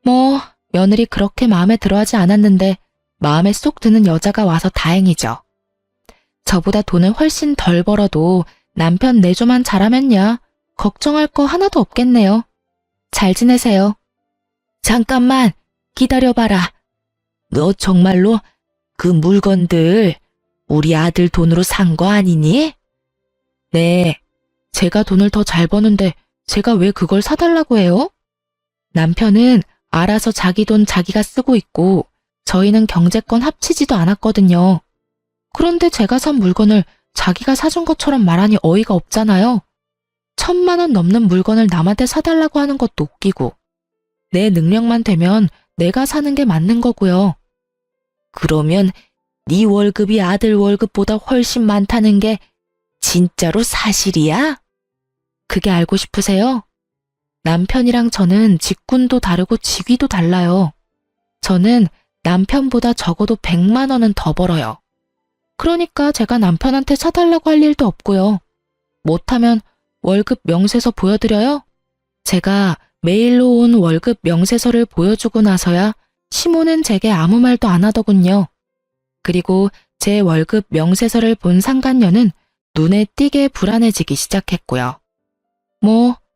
뭐 며느리 그렇게 마음에 들어하지 않았는데 마음에 쏙 드는 여자가 와서 다행이죠. 저보다 돈을 훨씬 덜 벌어도 남편 내조만 잘하면야 걱정할 거 하나도 없겠네요. 잘 지내세요. 잠깐만 기다려봐라. 너 정말로 그 물건들 우리 아들 돈으로 산 거 아니니? 네, 제가 돈을 더 잘 버는데 제가 왜 그걸 사달라고 해요? 남편은 알아서 자기 돈 자기가 쓰고 있고 저희는 경제권 합치지도 않았거든요. 그런데 제가 산 물건을 자기가 사준 것처럼 말하니 어이가 없잖아요. 1,000만 원 넘는 물건을 남한테 사달라고 하는 것도 웃기고. 내 능력만 되면 내가 사는 게 맞는 거고요. 그러면 네 월급이 아들 월급보다 훨씬 많다는 게 진짜로 사실이야? 그게 알고 싶으세요? 남편이랑 저는 직군도 다르고 직위도 달라요. 저는 남편보다 적어도 100만 원은 더 벌어요. 그러니까 제가 남편한테 사달라고 할 일도 없고요. 못하면 월급 명세서 보여드려요? 제가 메일로 온 월급 명세서를 보여주고 나서야 시모는 제게 아무 말도 안 하더군요. 그리고 제 월급 명세서를 본 상간녀는 눈에 띄게 불안해지기 시작했고요.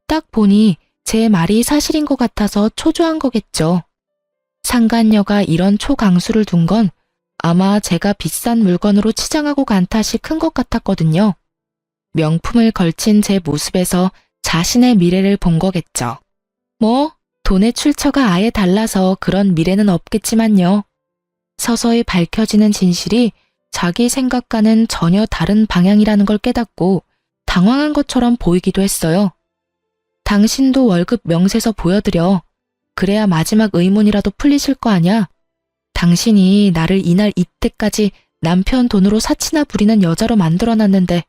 딱 보니 제 말이 사실인 것 같아서 초조한 거겠죠. 상간녀가 이런 초강수를 둔 건 아마 제가 비싼 물건으로 치장하고 간 탓이 큰 것 같았거든요. 명품을 걸친 제 모습에서 자신의 미래를 본 거겠죠. 돈의 출처가 아예 달라서 그런 미래는 없겠지만요. 서서히 밝혀지는 진실이 자기 생각과는 전혀 다른 방향이라는 걸 깨닫고 당황한 것처럼 보이기도 했어요. 당신도 월급 명세서 보여드려. 그래야 마지막 의문이라도 풀리실 거 아냐? 당신이 나를 이날 이때까지 남편 돈으로 사치나 부리는 여자로 만들어놨는데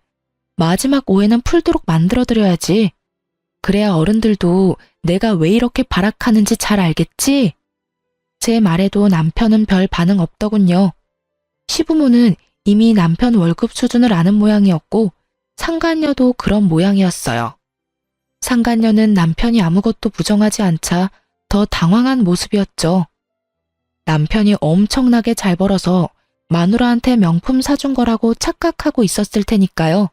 마지막 오해는 풀도록 만들어드려야지. 그래야 어른들도 내가 왜 이렇게 발악하는지 잘 알겠지? 제 말에도 남편은 별 반응 없더군요. 시부모는 이미 남편 월급 수준을 아는 모양이었고 상간녀도 그런 모양이었어요. 상간녀는 남편이 아무것도 부정하지 않자 더 당황한 모습이었죠. 남편이 엄청나게 잘 벌어서 마누라한테 명품 사준 거라고 착각하고 있었을 테니까요.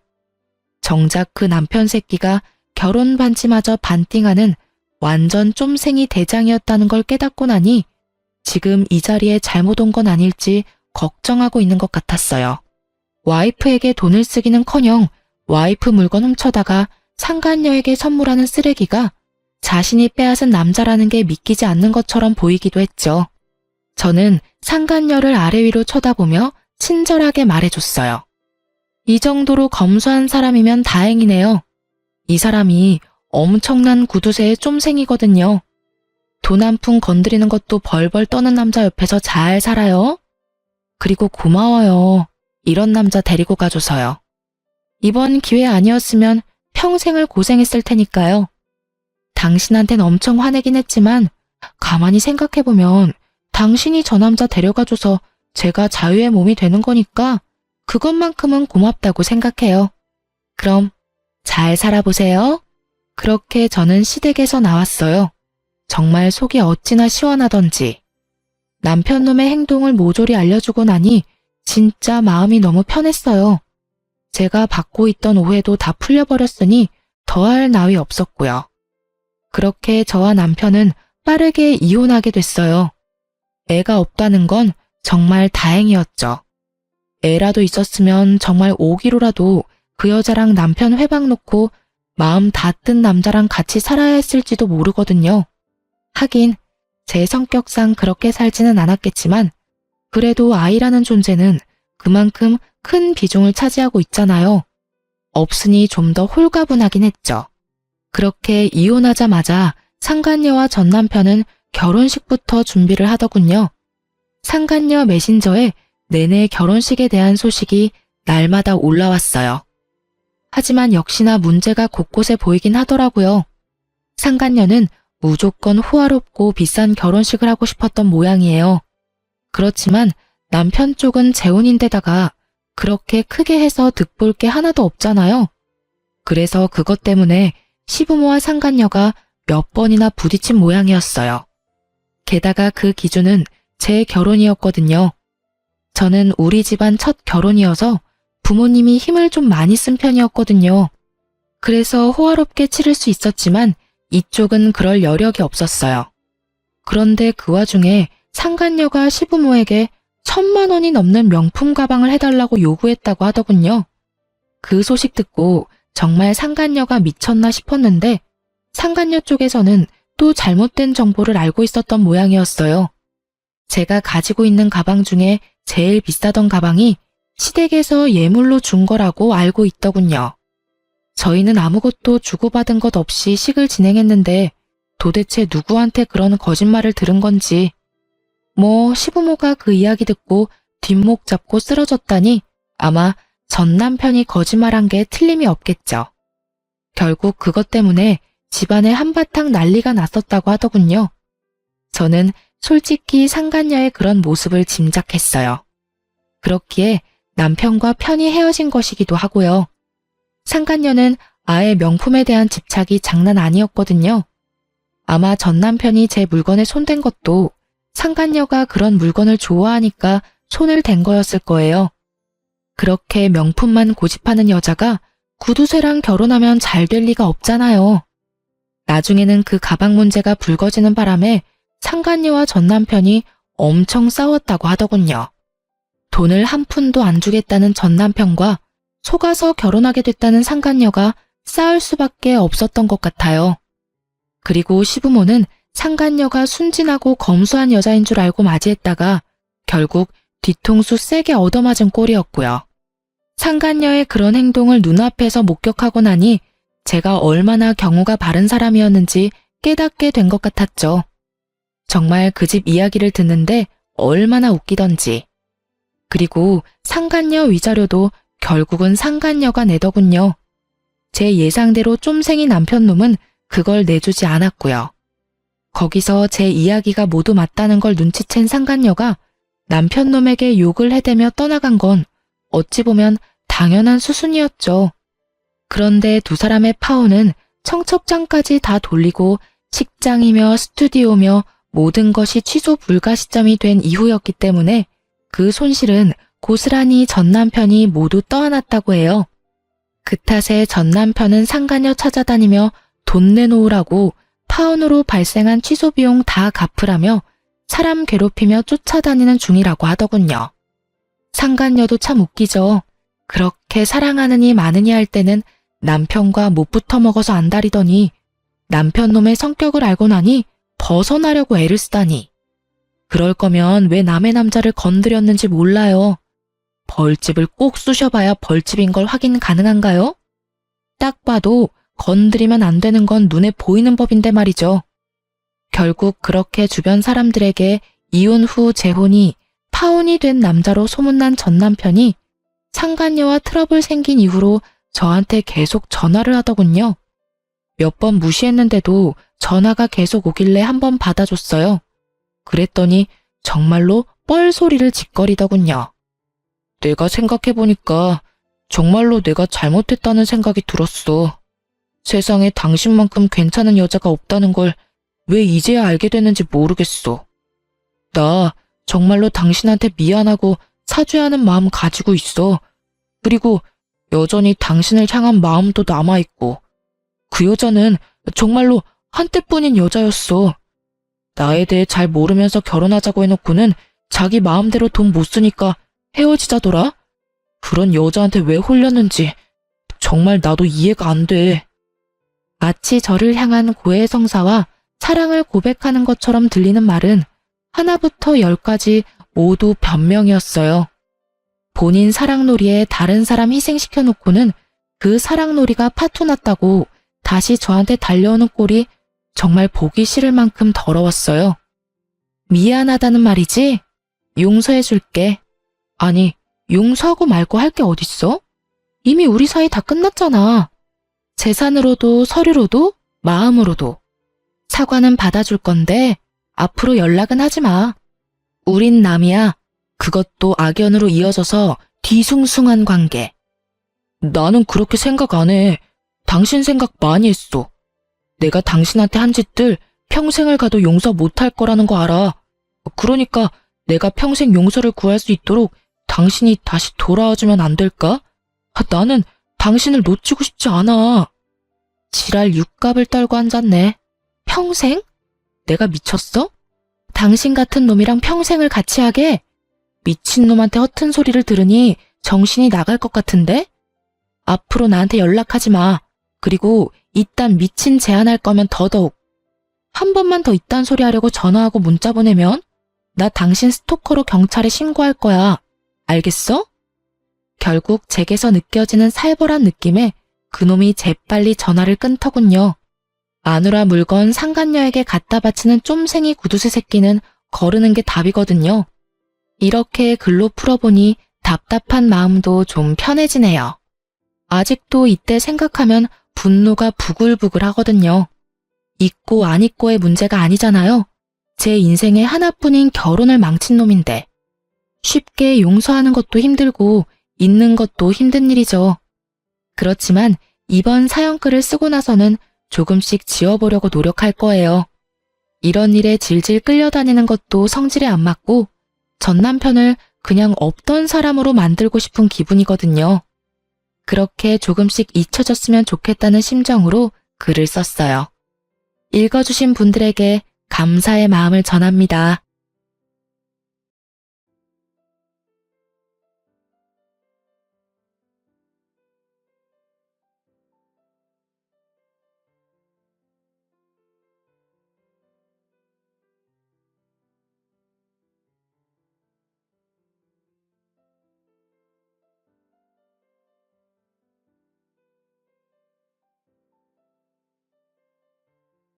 정작 그 남편 새끼가 결혼 반지마저 반띵하는 완전 쫌생이 대장이었다는 걸 깨닫고 나니 지금 이 자리에 잘못 온 건 아닐지 걱정하고 있는 것 같았어요. 와이프에게 돈을 쓰기는커녕 와이프 물건 훔쳐다가 상간녀에게 선물하는 쓰레기가 자신이 빼앗은 남자라는 게 믿기지 않는 것처럼 보이기도 했죠. 저는 상간녀를 아래 위로 쳐다보며 친절하게 말해줬어요. 이 정도로 검소한 사람이면 다행이네요. 이 사람이 엄청난 구두쇠의 쫌생이거든요. 돈 한 푼 건드리는 것도 벌벌 떠는 남자 옆에서 잘 살아요. 그리고 고마워요. 이런 남자 데리고 가줘서요. 이번 기회 아니었으면 평생을 고생했을 테니까요. 당신한텐 엄청 화내긴 했지만 가만히 생각해보면 당신이 저 남자 데려가줘서 제가 자유의 몸이 되는 거니까 그것만큼은 고맙다고 생각해요. 그럼 잘 살아보세요. 그렇게 저는 시댁에서 나왔어요. 정말 속이 어찌나 시원하던지. 남편 놈의 행동을 모조리 알려주고 나니 진짜 마음이 너무 편했어요. 제가 받고 있던 오해도 다 풀려버렸으니 더할 나위 없었고요. 그렇게 저와 남편은 빠르게 이혼하게 됐어요. 애가 없다는 건 정말 다행이었죠. 애라도 있었으면 정말 5kg라도 그 여자랑 남편 회방 놓고 마음 다 뜬 남자랑 같이 살아야 했을지도 모르거든요. 하긴 제 성격상 그렇게 살지는 않았겠지만 그래도 아이라는 존재는 그만큼 큰 비중을 차지하고 있잖아요. 없으니 좀 더 홀가분하긴 했죠. 그렇게 이혼하자마자 상간녀와 전 남편은 결혼식부터 준비를 하더군요. 상간녀 메신저에 내내 결혼식에 대한 소식이 날마다 올라왔어요. 하지만 역시나 문제가 곳곳에 보이긴 하더라고요. 상간녀는 무조건 호화롭고 비싼 결혼식을 하고 싶었던 모양이에요. 그렇지만 남편 쪽은 재혼인데다가 그렇게 크게 해서 득볼 게 하나도 없잖아요. 그래서 그것 때문에 시부모와 상간녀가 몇 번이나 부딪힌 모양이었어요. 게다가 그 기준은 제 결혼이었거든요. 저는 우리 집안 첫 결혼이어서 부모님이 힘을 좀 많이 쓴 편이었거든요. 그래서 호화롭게 치를 수 있었지만 이쪽은 그럴 여력이 없었어요. 그런데 그 와중에 상간녀가 시부모에게 1,000만 원이 넘는 명품 가방을 해달라고 요구했다고 하더군요. 그 소식 듣고 정말 상간녀가 미쳤나 싶었는데 상간녀 쪽에서는 또 잘못된 정보를 알고 있었던 모양이었어요. 제가 가지고 있는 가방 중에 제일 비싸던 가방이 시댁에서 예물로 준 거라고 알고 있더군요. 저희는 아무것도 주고받은 것 없이 식을 진행했는데 도대체 누구한테 그런 거짓말을 들은 건지. 시부모가 그 이야기 듣고 뒷목 잡고 쓰러졌다니 아마 전 남편이 거짓말한 게 틀림이 없겠죠. 결국 그것 때문에 집안에 한바탕 난리가 났었다고 하더군요. 저는 솔직히 상간녀의 그런 모습을 짐작했어요. 그렇기에 남편과 편히 헤어진 것이기도 하고요. 상간녀는 아예 명품에 대한 집착이 장난 아니었거든요. 아마 전 남편이 제 물건에 손댄 것도 상간녀가 그런 물건을 좋아하니까 손을 댄 거였을 거예요. 그렇게 명품만 고집하는 여자가 구두쇠랑 결혼하면 잘 될 리가 없잖아요. 나중에는 그 가방 문제가 불거지는 바람에 상간녀와 전 남편이 엄청 싸웠다고 하더군요. 돈을 한 푼도 안 주겠다는 전 남편과 속아서 결혼하게 됐다는 상간녀가 싸울 수밖에 없었던 것 같아요. 그리고 시부모는 상간녀가 순진하고 검소한 여자인 줄 알고 맞이했다가 결국 뒤통수 세게 얻어맞은 꼴이었고요. 상간녀의 그런 행동을 눈앞에서 목격하고 나니 제가 얼마나 경우가 바른 사람이었는지 깨닫게 된 것 같았죠. 정말 그 집 이야기를 듣는데 얼마나 웃기던지. 그리고 상간녀 위자료도 결국은 상간녀가 내더군요. 제 예상대로 쫌생이 남편놈은 그걸 내주지 않았고요. 거기서 제 이야기가 모두 맞다는 걸 눈치챈 상간녀가 남편놈에게 욕을 해대며 떠나간 건 어찌 보면 당연한 수순이었죠. 그런데 두 사람의 파혼은 청첩장까지 다 돌리고 식장이며 스튜디오며 모든 것이 취소 불가 시점이 된 이후였기 때문에 그 손실은 고스란히 전 남편이 모두 떠안았다고 해요. 그 탓에 전 남편은 상간녀 찾아다니며 돈 내놓으라고 파혼으로 발생한 취소 비용 다 갚으라며 사람 괴롭히며 쫓아다니는 중이라고 하더군요. 상간녀도 참 웃기죠. 그렇게 사랑하느니 마느니 할 때는 남편과 못 붙어 먹어서 안달이더니 남편 놈의 성격을 알고 나니 벗어나려고 애를 쓰다니. 그럴 거면 왜 남의 남자를 건드렸는지 몰라요. 벌집을 꼭 쑤셔봐야 벌집인 걸 확인 가능한가요? 딱 봐도 건드리면 안 되는 건 눈에 보이는 법인데 말이죠. 결국 그렇게 주변 사람들에게 이혼 후 재혼이 파혼이 된 남자로 소문난 전 남편이 상간녀와 트러블 생긴 이후로 저한테 계속 전화를 하더군요. 몇 번 무시했는데도 전화가 계속 오길래 한번 받아줬어요. 그랬더니 정말로 뻘소리를 짓거리더군요. 내가 생각해보니까 정말로 내가 잘못했다는 생각이 들었어. 세상에 당신만큼 괜찮은 여자가 없다는 걸 왜 이제야 알게 됐는지 모르겠어. 나 정말로 당신한테 미안하고 사죄하는 마음 가지고 있어. 그리고 여전히 당신을 향한 마음도 남아있고 그 여자는 정말로 한때뿐인 여자였어. 나에 대해 잘 모르면서 결혼하자고 해놓고는 자기 마음대로 돈 못 쓰니까 헤어지자더라. 그런 여자한테 왜 홀렸는지 정말 나도 이해가 안 돼. 마치 저를 향한 고해성사와 사랑을 고백하는 것처럼 들리는 말은 하나부터 열까지 모두 변명이었어요. 본인 사랑놀이에 다른 사람 희생시켜 놓고는 그 사랑놀이가 파토났다고 다시 저한테 달려오는 꼴이 정말 보기 싫을 만큼 더러웠어요. 미안하다는 말이지? 용서해줄게. 아니, 용서하고 말고 할 게 어딨어? 이미 우리 사이 다 끝났잖아. 재산으로도 서류로도 마음으로도. 사과는 받아줄 건데 앞으로 연락은 하지 마. 우린 남이야. 그것도 악연으로 이어져서 뒤숭숭한 관계. 나는 그렇게 생각 안 해. 당신 생각 많이 했어. 내가 당신한테 한 짓들 평생을 가도 용서 못할 거라는 거 알아. 그러니까 내가 평생 용서를 구할 수 있도록 당신이 다시 돌아와주면 안 될까? 나는 당신을 놓치고 싶지 않아. 지랄 육갑을 떨고 앉았네. 평생? 내가 미쳤어? 당신 같은 놈이랑 평생을 같이 하게? 미친놈한테 허튼 소리를 들으니 정신이 나갈 것 같은데? 앞으로 나한테 연락하지 마. 그리고 이딴 미친 제안할 거면 더더욱. 한 번만 더 이딴 소리 하려고 전화하고 문자 보내면 나 당신 스토커로 경찰에 신고할 거야. 알겠어? 결국 제게서 느껴지는 살벌한 느낌에 그놈이 재빨리 전화를 끊더군요. 마누라 물건 상간녀에게 갖다 바치는 쫌생이 구두쇠 새끼는 거르는 게 답이거든요. 이렇게 글로 풀어보니 답답한 마음도 좀 편해지네요. 아직도 이때 생각하면 분노가 부글부글 하거든요. 있고 안 있고의 문제가 아니잖아요. 제 인생의 하나뿐인 결혼을 망친 놈인데. 쉽게 용서하는 것도 힘들고 있는 것도 힘든 일이죠. 그렇지만 이번 사연글을 쓰고 나서는 조금씩 지워보려고 노력할 거예요. 이런 일에 질질 끌려다니는 것도 성질에 안 맞고 전 남편을 그냥 없던 사람으로 만들고 싶은 기분이거든요. 그렇게 조금씩 잊혀졌으면 좋겠다는 심정으로 글을 썼어요. 읽어주신 분들에게 감사의 마음을 전합니다.